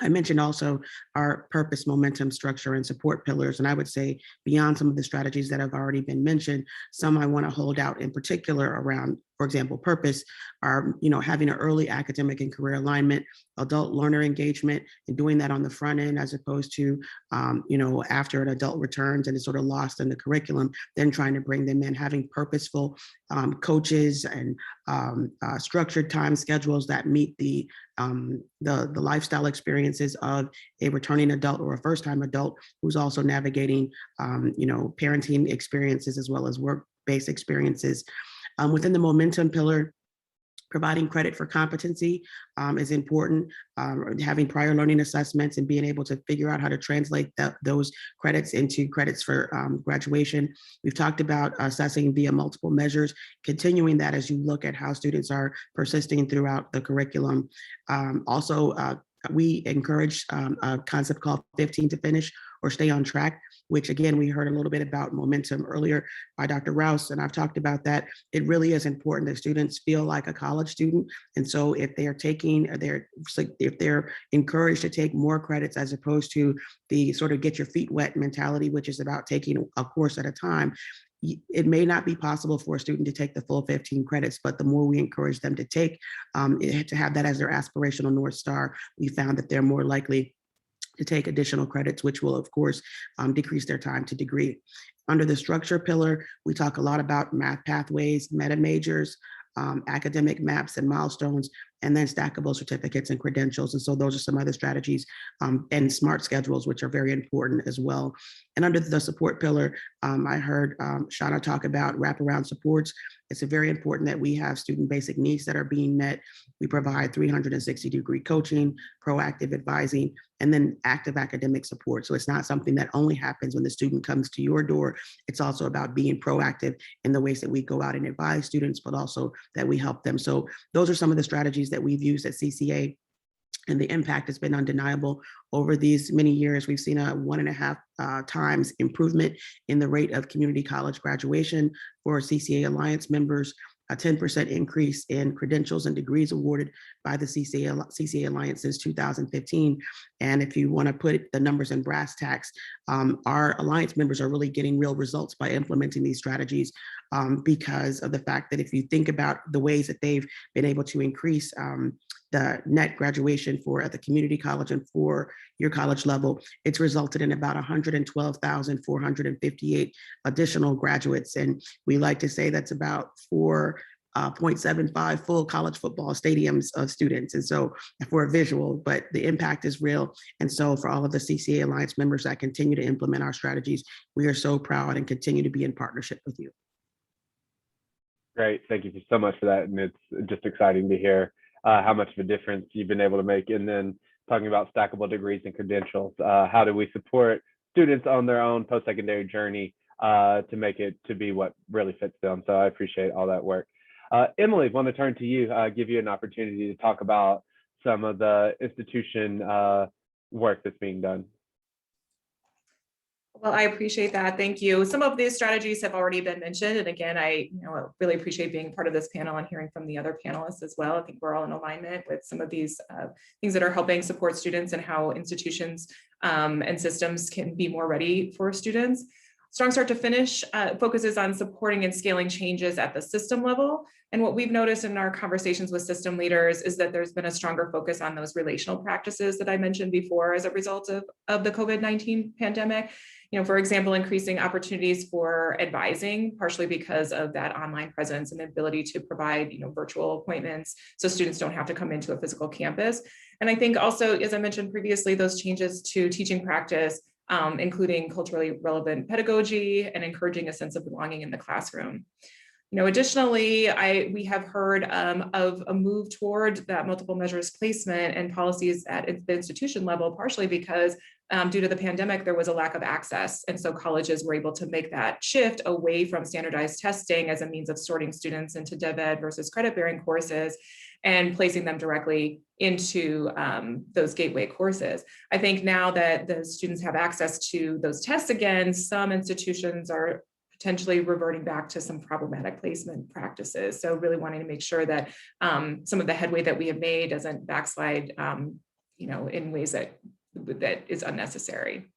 I mentioned also our purpose, momentum, structure, and support pillars. And I would say beyond some of the strategies that have already been mentioned, some I want to hold out in particular around for example, purpose, are, having an early academic and career alignment, adult learner engagement, and doing that on the front end as opposed to, after an adult returns and is sort of lost in the curriculum, then trying to bring them in, having purposeful coaches and structured time schedules that meet the lifestyle experiences of a returning adult or a first-time adult who's also navigating, parenting experiences as well as work-based experiences. Within the momentum pillar, providing credit for competency is important. Having prior learning assessments and being able to figure out how to translate those credits into credits for graduation. We've talked about assessing via multiple measures, continuing that as you look at how students are persisting throughout the curriculum. We encourage a concept called 15 to finish or stay on track, which again, we heard a little bit about momentum earlier by Dr. Rouse, and I've talked about that. It really is important that students feel like a college student. And so if they're encouraged to take more credits as opposed to the sort of get your feet wet mentality, which is about taking a course at a time, it may not be possible for a student to take the full 15 credits, but the more we encourage them to take, to have that as their aspirational North Star, we found that they're more likely to take additional credits, which will, of course, decrease their time to degree. Under the structure pillar, we talk a lot about math pathways, meta majors, academic maps and milestones, and then stackable certificates and credentials. And so those are some other strategies, and smart schedules, which are very important as well. And under the support pillar, I heard Shauna talk about wraparound supports. It's very important that we have student basic needs that are being met. We provide 360-degree coaching, proactive advising, and then active academic support. So it's not something that only happens when the student comes to your door. It's also about being proactive in the ways that we go out and advise students, but also that we help them. So those are some of the strategies that we've used at CCA, and the impact has been undeniable. Over these many years, we've seen a 1.5 times improvement in the rate of community college graduation for CCA Alliance members, a 10% increase in credentials and degrees awarded by the CCA Alliance since 2015. And if you want to put the numbers in brass tacks, our Alliance members are really getting real results by implementing these strategies, because of the fact that if you think about the ways that they've been able to increase the net graduation for at the community college and for your college level, it's resulted in about 112,458 additional graduates. And we like to say that's about 4.75 full college football stadiums of students. And so for a visual, but the impact is real. And so for all of the CCA Alliance members that continue to implement our strategies, we are so proud and continue to be in partnership with you. Great, thank you so much for that. And it's just exciting to hear how much of a difference you've been able to make. And then talking about stackable degrees and credentials, how do we support students on their own post-secondary journey to make it to be what really fits them? So I appreciate all that work. Emily, I want to turn to you, give you an opportunity to talk about some of the institution work that's being done. Well, I appreciate that. Thank you. Some of these strategies have already been mentioned. And again, I really appreciate being part of this panel and hearing from the other panelists as well. I think we're all in alignment with some of these things that are helping support students and how institutions and systems can be more ready for students. Strong Start to Finish focuses on supporting and scaling changes at the system level. And what we've noticed in our conversations with system leaders is that there's been a stronger focus on those relational practices that I mentioned before as a result of the COVID-19 pandemic. For example, increasing opportunities for advising, partially because of that online presence and the ability to provide, virtual appointments so students don't have to come into a physical campus. And I think also, as I mentioned previously, those changes to teaching practice, including culturally relevant pedagogy and encouraging a sense of belonging in the classroom. Additionally, we have heard of a move toward that multiple measures placement and policies at the institution level, partially because due to the pandemic, there was a lack of access. And so colleges were able to make that shift away from standardized testing as a means of sorting students into DevEd versus credit-bearing courses and placing them directly into those gateway courses. I think now that the students have access to those tests again, some institutions are potentially reverting back to some problematic placement practices. So really wanting to make sure that some of the headway that we have made doesn't backslide, in ways that is unnecessary.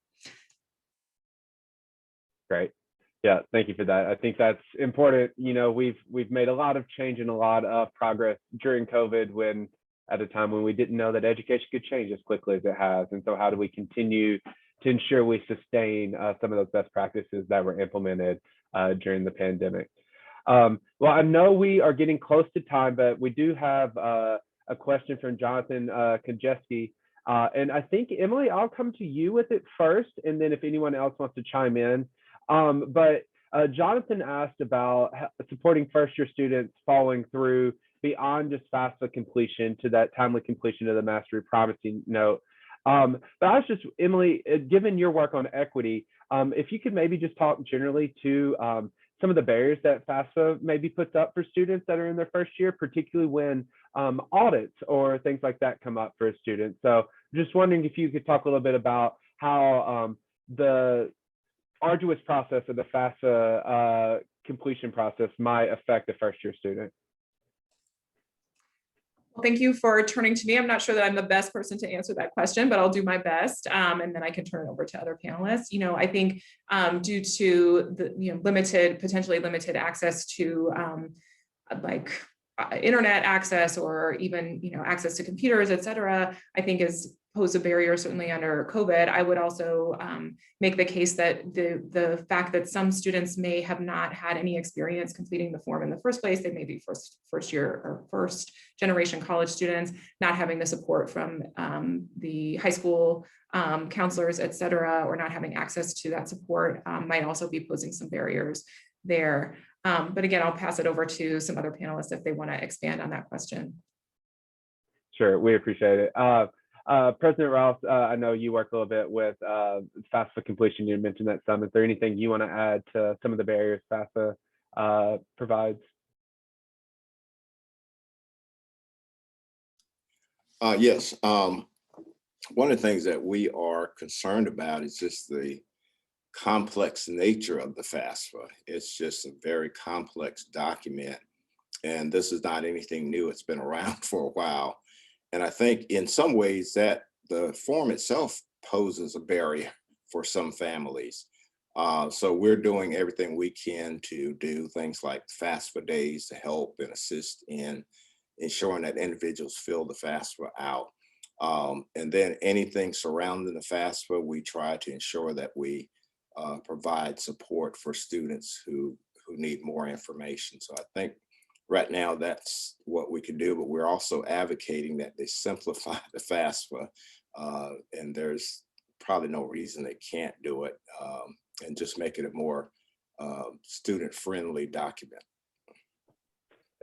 Great. Yeah, thank you for that. I think that's important. We've made a lot of change and a lot of progress during COVID when at a time when we didn't know that education could change as quickly as it has. And so how do we continue to ensure we sustain some of those best practices that were implemented during the pandemic? Well, I know we are getting close to time, but we do have a question from Jonathan Konjeski. And I think, Emily, I'll come to you with it first, and then if anyone else wants to chime in. But Jonathan asked about supporting first-year students following through beyond just FAFSA completion to that timely completion of the mastery primacy note. But I was just, Emily, given your work on equity, if you could maybe just talk generally to some of the barriers that FAFSA maybe puts up for students that are in their first year, particularly when audits or things like that come up for a student. So just wondering if you could talk a little bit about how the arduous process of the FAFSA completion process might affect a first year student. Well, thank you for turning to me. I'm not sure that I'm the best person to answer that question, but I'll do my best, and then I can turn it over to other panelists. I think due to the potentially limited access to internet access or even access to computers, et cetera, I think is posed a barrier certainly under COVID. I would also make the case that the fact that some students may have not had any experience completing the form in the first place, they may be first year or first generation college students, not having the support from the high school counselors, et cetera, or not having access to that support might also be posing some barriers there. But again, I'll pass it over to some other panelists if they want to expand on that question. Sure, we appreciate it. President Rouse, I know you work a little bit with FAFSA completion. You mentioned that some. Is there anything you want to add to some of the barriers FAFSA provides? Yes. One of the things that we are concerned about is just the complex nature of the FAFSA. It's just a very complex document. And this is not anything new. It's been around for a while. And I think in some ways that the form itself poses a barrier for some families. So we're doing everything we can to do things like FAFSA days to help and assist in ensuring that individuals fill the FAFSA out. And then anything surrounding the FAFSA, we try to ensure that we provide support for students who need more information. So I think right now that's what we can do, but we're also advocating that they simplify the FAFSA, and there's probably no reason they can't do it, and just make it a more student-friendly document.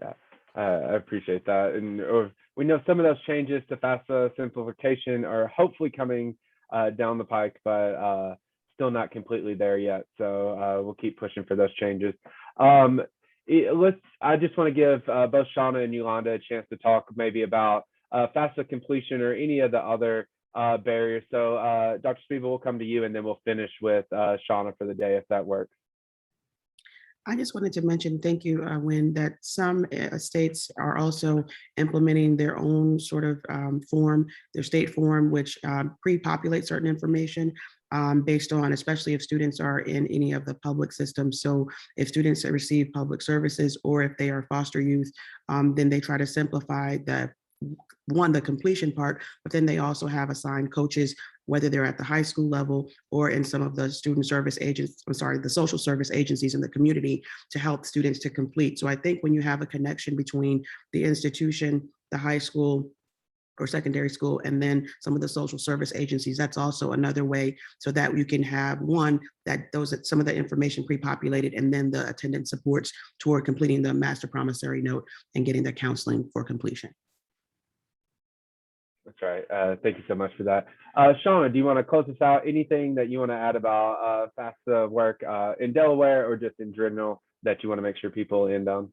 Yeah, I appreciate that. And we know some of those changes to FAFSA simplification are hopefully coming down the pike, but still not completely there yet. So we'll keep pushing for those changes. I just want to give both Shauna and Yolanda a chance to talk maybe about FAFSA completion or any of the other barriers. So Dr. Spiegel, will come to you, and then we'll finish with Shauna for the day, if that works. I just wanted to mention, thank you, Wynn, that some states are also implementing their own sort of form, their state form, which pre-populate certain information based on, especially if students are in any of the public systems. So if students receive public services or if they are foster youth, then they try to simplify the completion part, but then they also have assigned coaches, whether they're at the high school level or in some of the student service agents, the social service agencies in the community to help students to complete. So I think when you have a connection between the institution, the high school or secondary school, and then some of the social service agencies, that's also another way so that you can have some of the information pre-populated, and then the attendance supports toward completing the master promissory note and getting the counseling for completion. That's right. Thank you so much for that. Shauna, do you want to close us out? Anything that you want to add about FAFSA work in Delaware or just in general that you want to make sure people end on?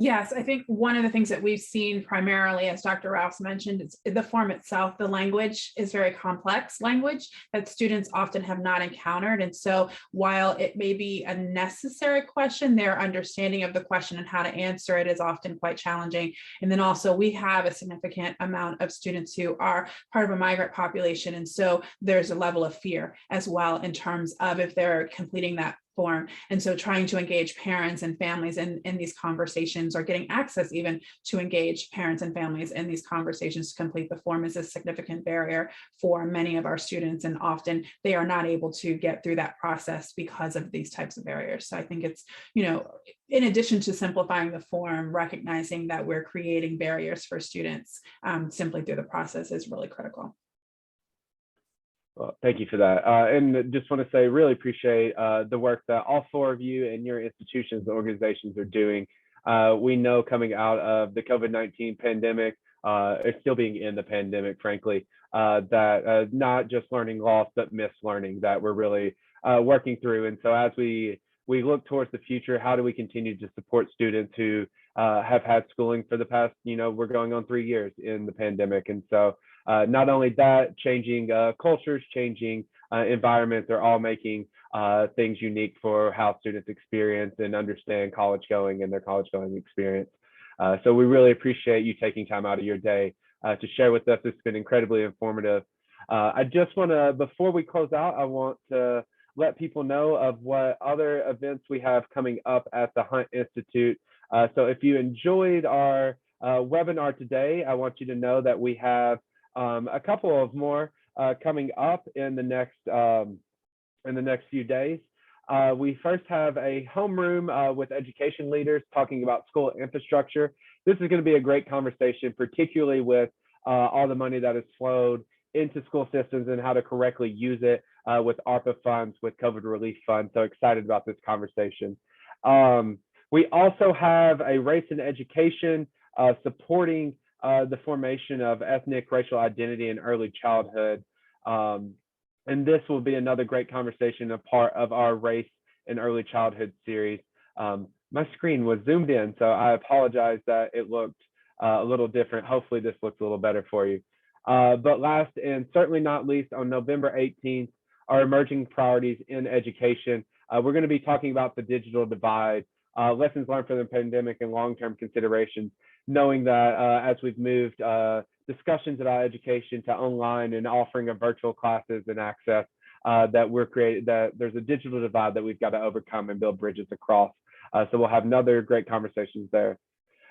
Yes, I think one of the things that we've seen primarily, as Dr. Rouse mentioned, is the form itself. The language is very complex language that students often have not encountered. And so while it may be a necessary question, their understanding of the question and how to answer it is often quite challenging. And then also we have a significant amount of students who are part of a migrant population. And so there's a level of fear as well in terms of if they're completing that form. And so trying to engage parents and families in these conversations, or getting access even to engage parents and families in these conversations to complete the form, is a significant barrier for many of our students. And often they are not able to get through that process because of these types of barriers. So I think it's, in addition to simplifying the form, recognizing that we're creating barriers for students simply through the process is really critical. Well, thank you for that. And just want to say, really appreciate the work that all four of you and your institutions and organizations are doing. We know coming out of the COVID-19 pandemic, it's still being in the pandemic, frankly, that not just learning loss, but missed learning that we're really working through. And so as we look towards the future, how do we continue to support students who have had schooling for the past, we're going on 3 years in the pandemic. And so not only that, changing cultures, changing environments are all making things unique for how students experience and understand college going and their college going experience. So we really appreciate you taking time out of your day to share with us. It's been incredibly informative. I just want to, before we close out, I want to let people know of what other events we have coming up at the Hunt Institute. So if you enjoyed our webinar today, I want you to know that we have a couple of more coming up in the next few days. We first have a homeroom with education leaders talking about school infrastructure. This is going to be a great conversation, particularly with all the money that has flowed into school systems and how to correctly use it with ARPA funds, with COVID relief funds. So excited about this conversation. We also have a race in education supporting the formation of ethnic racial identity in early childhood. And this will be another great conversation, a part of our race in early childhood series. My screen was zoomed in, so I apologize that it looked a little different. Hopefully this looks a little better for you. But last and certainly not least, on November 18th, our emerging priorities in education. We're going to be talking about the digital divide, lessons learned from the pandemic and long-term considerations, knowing that as we've moved discussions about education to online and offering of virtual classes and access, that there's a digital divide that we've got to overcome and build bridges across. So we'll have another great conversations there.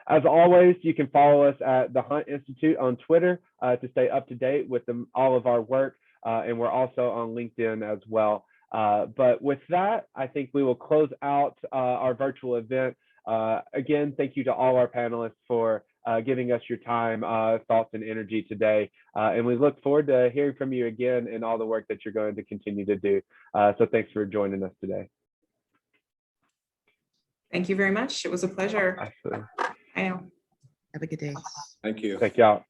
As always, you can follow us at the Hunt Institute on Twitter to stay up to date with all of our work. And we're also on LinkedIn as well. But with that, I think we will close out our virtual event. Again, thank you to all our panelists for giving us your time, thoughts, and energy today. And we look forward to hearing from you again in all the work that you're going to continue to do. So thanks for joining us today. Thank you very much. It was a pleasure. Absolutely. I know. Have a good day. Thank you. Thank y'all.